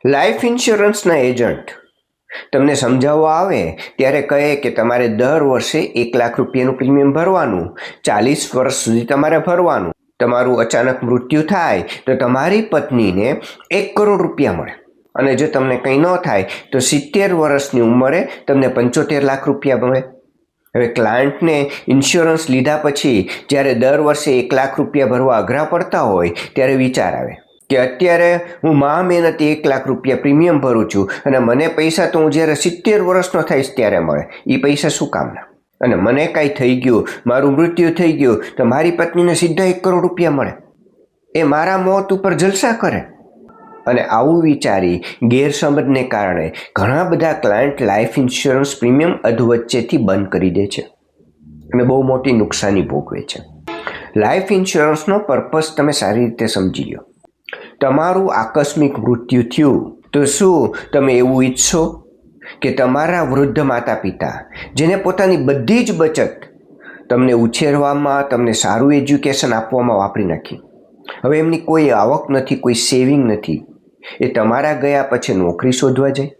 Life ઇન્સ્યોરન્સના agent તમને સમજાવવા આવે ત્યારે કહે કે તમારે દર વર્ષે 1 લાખ રૂપિયાનું પ્રીમિયમ ભરવાનું, 40 વર્ષ સુધી તમારે ભરવાનું. તમારું અચાનક મૃત્યુ થાય તો તમારી પત્નીને 1 કરોડ રૂપિયા મળે, અને જો તમને કંઈ ન થાય તો 70 વર્ષની ઉંમરે તમને 75 લાખ રૂપિયા મળે. હવે ક્લાયન્ટને ઇન્સ્યોરન્સ લીધા પછી જ્યારે દર વર્ષે 1 લાખ રૂપિયા ભરવા અઘરા પડતા હોય ત્યારે વિચાર આવે કે અત્યારે હું મહા મહેનતે 1 લાખ રૂપિયા પ્રીમિયમ ભરું છું અને મને પૈસા તો હું જ્યારે 70 વર્ષનો થઈશ ત્યારે મળે. એ પૈસા શું કામના? અને મને કાંઈ થઈ ગયું, મારું મૃત્યુ થઈ ગયું તો મારી પત્નીને સીધા 1 કરોડ રૂપિયા મળે. એ મારા મોત ઉપર જલસા કરે. અને આવું વિચારી ગેરસમજને કારણે ઘણા બધા ક્લાયન્ટ લાઈફ ઇન્સ્યોરન્સ પ્રીમિયમ અધવચ્ચેથી બંધ કરી દે છે અને બહુ મોટી નુકસાની ભોગવે છે. લાઈફ ઇન્સ્યોરન્સનો પર્પઝ તમે સારી રીતે સમજી લો. તમારું આકસ્મિક મૃત્યુ થયું તો શું તમે એવું ઈચ્છો કે તમારા વૃદ્ધ માતા પિતા, જેને પોતાની બધી જ બચત તમને ઉછેરવામાં, તમને સારું એજ્યુકેશન આપવામાં વાપરી નાખી, હવે એમની કોઈ આવક નથી, કોઈ સેવિંગ નથી, એ તમારા ગયા પછી નોકરી શોધવા જાય?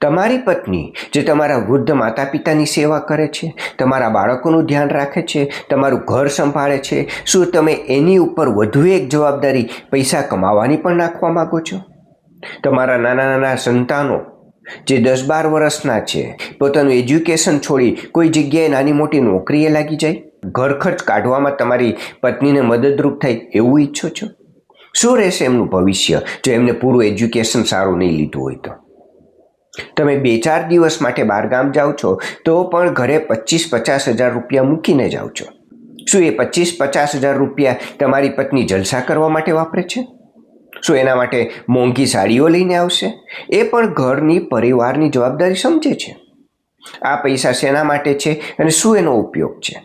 તમારી પત્ની જે તમારા વૃદ્ધ માતા પિતાની સેવા કરે છે, તમારા બાળકોનું ધ્યાન રાખે છે, તમારું ઘર સંભાળે છે, શું તમે એની ઉપર વધુ એક જવાબદારી પૈસા કમાવાની પણ નાખવા માગો છો? તમારા નાના નાના સંતાનો જે 10-12 વર્ષના છે, પોતાનું એજ્યુકેશન છોડી કોઈ જગ્યાએ નાની મોટી નોકરીએ લાગી જાય, ઘર ખર્ચ કાઢવામાં તમારી પત્નીને મદદરૂપ થાય એવું ઈચ્છો છો? શું રહેશે એમનું ભવિષ્ય જો એમને પૂરું એજ્યુકેશન સારું નહીં લીધું હોય તો? તમે 2-4 દિવસ માટે બહારગામ જાઓ છો તો પણ ઘરે 25-50 હજાર રૂપિયા મૂકીને જાઓ છો. શું એ 25-50 હજાર રૂપિયા તમારી પત્ની જલસા કરવા માટે વાપરે છે? શું એના માટે મોંઘી સાડીઓ લઈને આવશે? એ પણ ઘરની પરિવારની જવાબદારી સમજે છે. આ પૈસા શેના માટે છે અને શું એનો ઉપયોગ છે?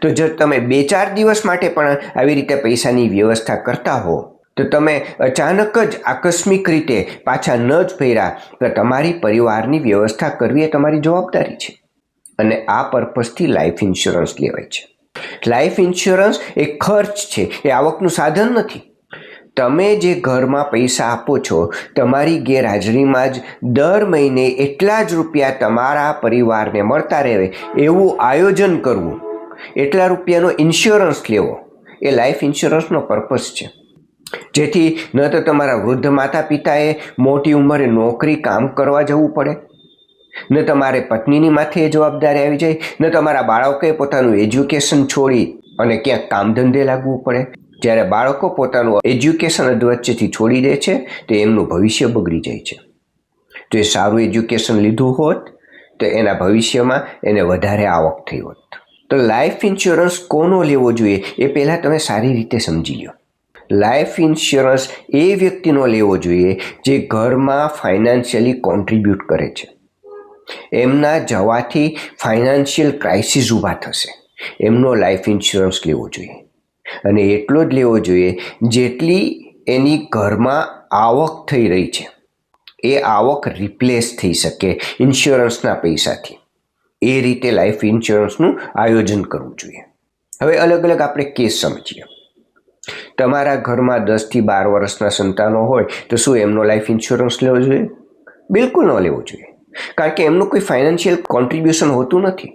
તો જો તમે 2-4 દિવસ માટે પણ આવી રીતે પૈસાની વ્યવસ્થા કરતા હો તો તમે અચાનક જ આકસ્મિક રીતે પાછા ન જ ભર્યા તો તમારી પરિવારની વ્યવસ્થા કરવી એ તમારી જવાબદારી છે. અને આ પર્પઝથી લાઈફ ઇન્સ્યોરન્સ લેવાય છે. લાઈફ ઇન્સ્યોરન્સ એ ખર્ચ છે, એ આવકનું સાધન નથી. તમે જે ઘરમાં પૈસા આપો છો, તમારી ગેરહાજરીમાં જ દર મહિને એટલા જ રૂપિયા તમારા પરિવારને મળતા રહે એવું આયોજન કરવું, એટલા રૂપિયાનો ઇન્સ્યોરન્સ લેવો, એ લાઈફ ઇન્સ્યોરન્સનો પર્પઝ છે. જેથી ન તો તમારા વૃદ્ધ માતા પિતાએ મોટી ઉંમરે નોકરી કામ કરવા જવું પડે, ન તમારે પત્નીની માથે એ જવાબદારી આવી જાય, ન તમારા બાળકોએ પોતાનું એજ્યુકેશન છોડી અને ક્યાંક કામ ધંધે લાગવું પડે. જ્યારે બાળકો પોતાનું એજ્યુકેશન અધવચ્ચેથી છોડી દે છે તો એમનું ભવિષ્ય બગડી જાય છે. જો એ સારું એજ્યુકેશન લીધું હોત તો એના ભવિષ્યમાં એને વધારે આવક થઈ હોત. તો લાઈફ ઇન્સ્યોરન્સ કોનો લેવો જોઈએ એ પહેલાં તમે સારી રીતે સમજી લો. લાઈફ ઇન્સ્યોરન્સ એ વ્યક્તિનો લેવો જોઈએ જે ઘરમાં ફાઇનાન્શિયલી કોન્ટ્રીબ્યુટ કરે છે. એમના જવાથી ફાઇનાન્શિયલ ક્રાઇસિસ ઊભા થશે, એમનો લાઈફ ઇન્સ્યોરન્સ લેવો જોઈએ. અને એટલો જ લેવો જોઈએ જેટલી એની ઘરમાં આવક થઈ રહી છે એ આવક રિપ્લેસ થઈ શકે ઇન્સ્યોરન્સના પૈસાથી. એ રીતે લાઈફ ઇન્સ્યોરન્સનું આયોજન કરવું જોઈએ. હવે અલગ અલગ આપણે કેસ સમજીએ. તમારા ઘરમાં 10-12 વર્ષના સંતાનો હોય તો શું એમનો લાઈફ ઇન્સ્યોરન્સ લેવો જોઈએ? બિલકુલ ન લેવો જોઈએ, કારણ કે એમનું કોઈ ફાઇનાન્શિયલ કોન્ટ્રીબ્યુશન હોતું નથી.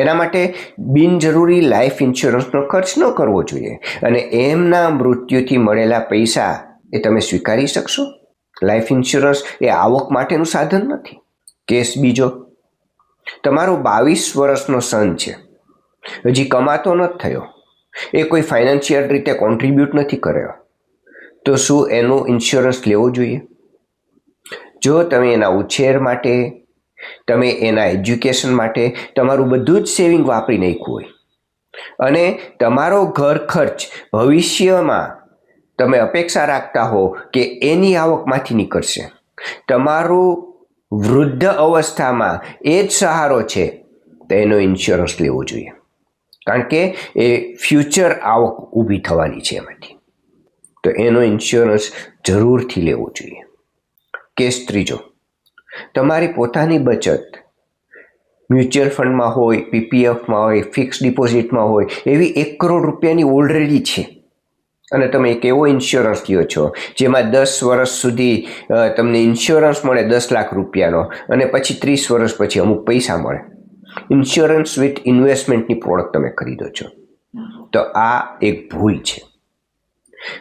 એના માટે બિનજરૂરી લાઈફ ઇન્સ્યોરન્સનો ખર્ચ ન કરવો જોઈએ. અને એમના મૃત્યુથી મળેલા પૈસા એ તમે સ્વીકારી શકશો? લાઈફ ઇન્સ્યોરન્સ એ આવક માટેનું સાધન નથી. કેસ બીજો, તમારો 22 વર્ષનો સન છે, હજી કમાતો નથી થયો, એ કોઈ ફાઇનાન્શિયલ રીતે કોન્ટ્રીબ્યુટ નથી કર્યો, તો શું એનો ઇન્સ્યોરન્સ લેવો જોઈએ? જો તમે એના ઉછેર માટે, તમે એના એજ્યુકેશન માટે તમારું બધું જ સેવિંગ વાપરી નાખ્યું હોય અને તમારો ઘર ખર્ચ ભવિષ્યમાં તમે અપેક્ષા રાખતા હો કે એની આવકમાંથી નીકળશે, તમારું વૃદ્ધ અવસ્થામાં એ જ સહારો છે, તો એનો ઇન્સ્યોરન્સ લેવો જોઈએ. કારણ કે એ ફ્યુચર આવક ઊભી થવાની છે એમાંથી. તો એનો ઇન્સ્યોરન્સ જરૂરથી લેવો જોઈએ. કેસ ત્રીજો, તમારી પોતાની બચત મ્યુચ્યુઅલ ફંડમાં હોય, પીપીએફમાં હોય, ફિક્સ ડિપોઝિટમાં હોય, એવી 1 કરોડ રૂપિયાની ઓલરેડી છે અને તમે એક એવો ઇન્સ્યોરન્સ લ્યો છો જેમાં 10 વર્ષ સુધી તમને ઇન્સ્યોરન્સ મળે 10 લાખ રૂપિયાનો, અને પછી 30 વર્ષ પછી અમુક પૈસા મળે. ઇન્સ્યોરન્સ વિથ ઇન્વેસ્ટમેન્ટની પ્રોડક્ટ તમે ખરીદો છો, તો આ એક ભૂલ છે.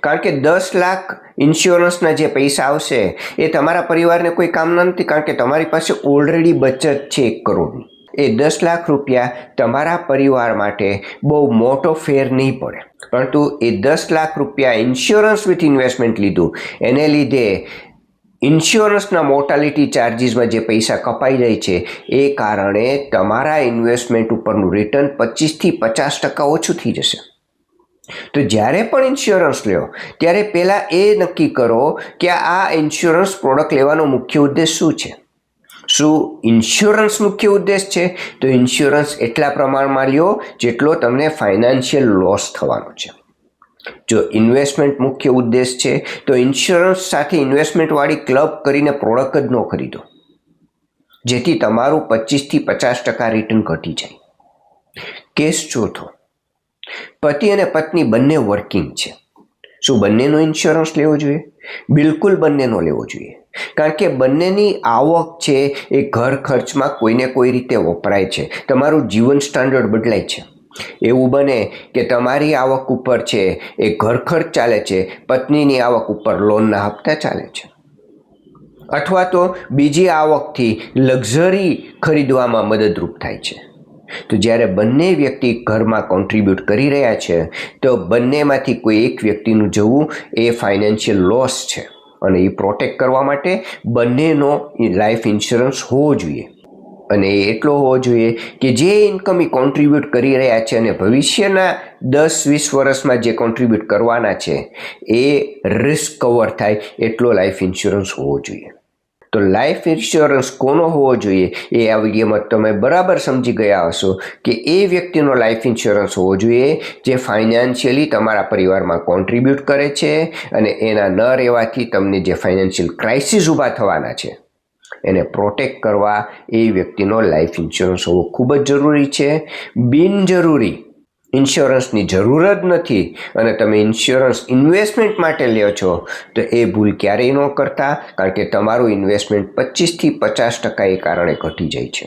કારણ કે 10 લાખ ઇન્સ્યોરન્સના જે પૈસા આવશે એ તમારા પરિવારને કોઈ કામના નથી, કારણ કે તમારી પાસે ઓલરેડી બચત છે 1 કરોડની. એ 10 લાખ રૂપિયા તમારા પરિવાર માટે બહુ મોટો ફેર નહીં પડે, પરંતુ એ 10 લાખ રૂપિયા ઇન્સ્યોરન્સ વિથ ઇન્વેસ્ટમેન્ટ લીધું એને લીધે ઇન્સ્યોરન્સના મોર્ટાલિટી ચાર્જીસમાં જે પૈસા કપાઈ જાય છે એ કારણે તમારા ઇન્વેસ્ટમેન્ટ ઉપરનું રિટર્ન 25થી 50% ઓછું થઈ જશે. તો જ્યારે પણ ઇન્સ્યોરન્સ લ્યો ત્યારે પહેલાં એ નક્કી કરો કે આ ઇન્સ્યોરન્સ પ્રોડક્ટ લેવાનો મુખ્ય ઉદ્દેશ શું છે. શું ઇન્સ્યોરન્સ મુખ્ય ઉદ્દેશ છે તો ઇન્સ્યોરન્સ એટલા પ્રમાણમાં લ્યો જેટલો તમને ફાઇનાન્શિયલ લોસ થવાનો છે. જો ઇન્વેસ્ટમેન્ટ મુખ્ય ઉદ્દેશ છે તો ઇન્સ્યોરન્સ સાથે ઇન્વેસ્ટમેન્ટવાળી ક્લબ કરીને પ્રોડક્ટ જ ન ખરીદો, જેથી તમારું 25થી 50% રિટર્ન ઘટી જાય. કેસ ચોથો, પતિ અને પત્ની બંને વર્કિંગ છે. શું બંનેનો ઇન્સ્યોરન્સ લેવો જોઈએ? બિલકુલ બંનેનો લેવો જોઈએ, કારણ કે બંનેની આવક છે એ ઘર ખર્ચમાં કોઈને કોઈ રીતે વપરાય છે. તમારું જીવન સ્ટાન્ડર્ડ બદલાય છે. એવું બને કે તમારી આવક ઉપર છે એ ઘર ખર્ચ ચાલે છે, પત્નીની આવક ઉપર લોનના હપ્તા ચાલે છે, અથવા તો બીજી આવકથી લક્ઝરી ખરીદવામાં મદદરૂપ થાય છે. તો જ્યારે બંને વ્યક્તિ ઘરમાં કોન્ટ્રીબ્યુટ કરી રહ્યા છે તો બંનેમાંથી કોઈ એક વ્યક્તિનું જવું એ ફાઇનાન્શિયલ લોસ છે, અને એ પ્રોટેક્ટ કરવા માટે બંનેનો લાઈફ ઇન્સ્યોરન્સ હોવો જોઈએ. અને એ એટલો હોવો જોઈએ કે જે ઇન્કમ એ કોન્ટ્રીબ્યુટ કરી રહ્યા છે અને ભવિષ્યના 10-20 વર્ષમાં જે કોન્ટ્રીબ્યુટ કરવાના છે એ રિસ્ક કવર થાય એટલો લાઈફ ઇન્સ્યોરન્સ હોવો જોઈએ. તો લાઈફ ઇન્સ્યોરન્સ કોનો હોવો જોઈએ એ આ વિડીયોમાં તમે બરાબર સમજી ગયા હશો કે એ વ્યક્તિનો લાઈફ ઇન્સ્યોરન્સ હોવો જોઈએ જે ફાઇનાન્શિયલી તમારા પરિવારમાં કોન્ટ્રીબ્યુટ કરે છે, અને એના ન રહેવાથી તમને જે ફાઇનાન્શિયલ ક્રાઇસિસ ઊભા થવાના છે એને પ્રોટેક્ટ કરવા એ વ્યક્તિનો લાઈફ ઇન્સ્યોરન્સ હોવો ખૂબ જ જરૂરી છે. બિનજરૂરી ઇન્સ્યોરન્સની જરૂર જ નથી અને તમે ઇન્સ્યોરન્સ ઇન્વેસ્ટમેન્ટ માટે લ્યો છો તો એ ભૂલ ક્યારેય ન કરતા, કારણ કે તમારું ઇન્વેસ્ટમેન્ટ 25થી 50% એ કારણે ઘટી જાય છે.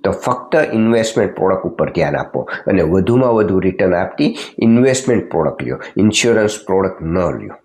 તો ફક્ત ઇન્વેસ્ટમેન્ટ પ્રોડક્ટ ઉપર ધ્યાન આપો અને વધુમાં વધુ રિટર્ન આપતી ઇન્વેસ્ટમેન્ટ પ્રોડક્ટ લ્યો, ઇન્સ્યોરન્સ પ્રોડક્ટ ન લ્યો.